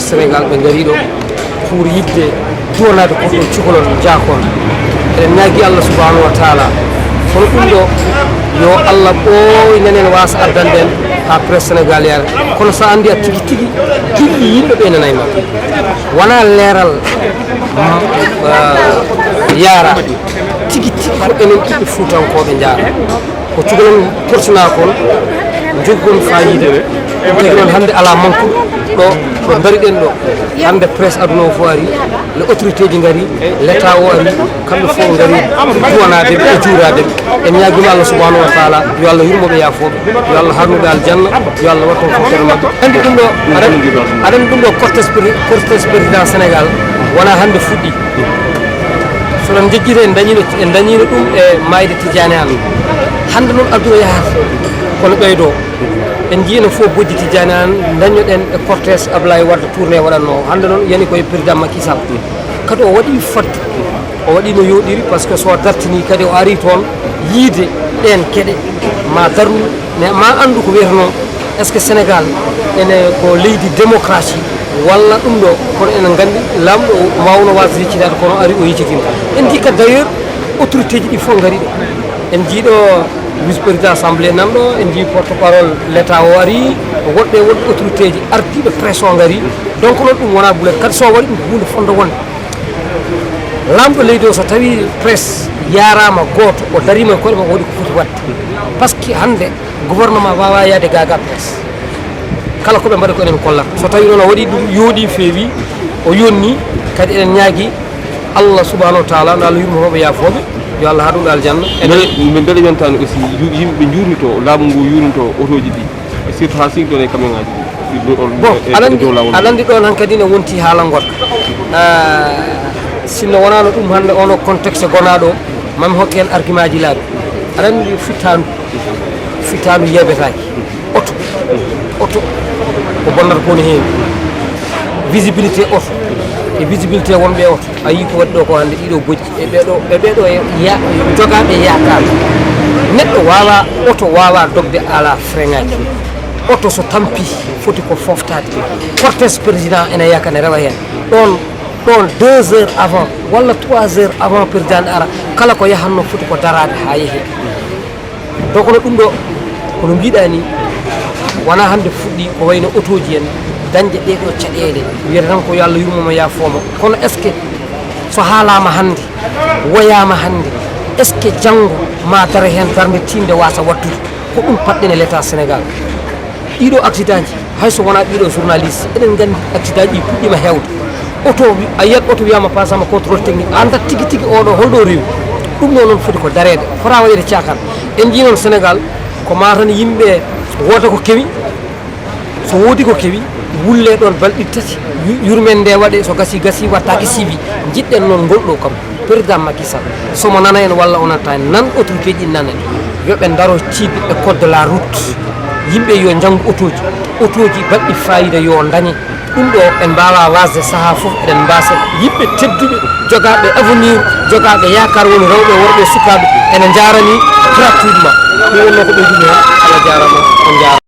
Sénégal ɓe ngari ɗo pour yidde duwanade ko ɗum cukalon jakon eɗen ñagui Allah subhanahu wa taala kono ɗum ɗo yo Allah ɓoynanen wasa addande en ha presse sénégal yare kono sa andi a tigui tigui gilɗi yimɓeɓe nanayma wona leeral yaara tigui tigui ko enen ɓiɓɓe fuutankoɓe jaara ko cukalon portina kon joggon fayideɓe tagi noon hande ala manque ɗo ɗo dariɗen ɗo hande presse aduna o fof ari le autorité ji gari l' état o ari kamɓe fof gari duwanade ɓe e juurade ɓe en ñaguima Allah subhanahu wa taala yo Allah yurmoɓe yafoɓe yo Allah harnuɓe aljanna yo Allah watton foftere mabɓe andi ɗum ɗo aɗani ɗum ɗo cortège président sénégal wona hande fuɗɗi soɗon jejjire en dañino ɗum e mayde Tidiane an hande noon aduna yahata kono ɓeydo en jiino fof boddi Tidiane an dañoɗen e cortège Ablaye Wade tourné waɗanno hande noon yani koye président Macky Sall kadi o waɗi fadde o waɗi no yoɗiri par ce que so dartini kadi o ari toon yiide ɗen gueɗe ma darnu ma andu ko wiyata noon est ce que Sénégal ene ko leydi démocratie walla ɗum ɗo kono enen gandi lamɗo o mawno wasde yeccitade kono ari o yeccitima en jii kadi d' ailleurs autorité ji ɗi fof gari ɗo en jiiɗo vice président assemblée nanɗo en jii porte parole l' état o ari woɗɗe autorité ji ardiɓe presse o gari donc noon ɗum wona boulet kadi so waɗi ɗum ko hunde fonde wonde lamɗo leydi o so tawi presse yarama goto o darima koɗe ma waɗi ko foti wadde par ce que hande gouvernement wawa yaade gaga presse kala koɓe mbaɗa ko enen kollata so tawi noon o waɗi ɗum yooɗi feewi o yonni kadi eɗen ñaagui Allah subhanahu wa taala no Allah yurmotoɓe yafoɓe yo Allah haɗum aljanna min beele yontani aussi yimɓe jurnito laamu ngu yurnito auto ji ɗi surtout ha sigi ɗon e camion ngaji ɗi bon aɗa andi ɗon han kadi ne wonti haala goɗɗo sinno wonano ɗum hande ono contexte gonaɗo mami hokke hen argument ji laaɓi aɗa andi fittanu yebetaki auto ko bonnata ko no heewi visibilité auto e visibilité wonɓe auto a yi ko waɗi ɗo ko hande ɗiɗo bojji e ɓeɗo jogaɓe yakar neɗɗo wawa auto wawa dogde ala frein ngaji auto so tampi foti ko foftade cortège président ene yaka ne rewa hen ɗon 2 heures avant walla 3 heures avant président ara kala ko yahanno foti ko darade ha yeehi donc no ɗum ɗo kono mbiɗa ni wona hande fuɗɗi ko wayno auto ji en dañde ɗeɗo caɗele wiyata tan ko yo Allah yurmomo yafomo kono est ce que so haalama hande woyama hande est ce que janggo ma dara hen darde tinde wasa wattude ko ɗum patɗen e l' état sénégal ɗiɗo accident ji hayso wona ɗiɗo journaliste eɗen gandi accident ji puɗɗima hewde auto a yiyat auto wiyama pasama contrôle technique anda tigui tigui oɗo holɗo rewi ɗum ɗo noon foti ko darede fota waɗede cakan en jii noon sénégal ko ma tan yimɓe woda ko kewi so woodi ko kewi wulle ɗon balɗi tati yurmen nde waɗe so gasi wattaki suivi jiɗɗen noon golɗo kam président Macky Sall somo nana en walla o nanta en nan autorité ji nanen yoɓe daro ciibi e code de la route yimɓe yo janggu auto ji baɗɗi fayida yo dañe ɗum ɗo en mbawa wasde saaha foof eɗen mbasa yimɓe tedduɓe jogaɓe avenir jogaɓe yakar woni rewɓe worɓe sukaɓe ene jarani gratuitement ɗum wonno ko ɓeydude hen Allah jarama on jarama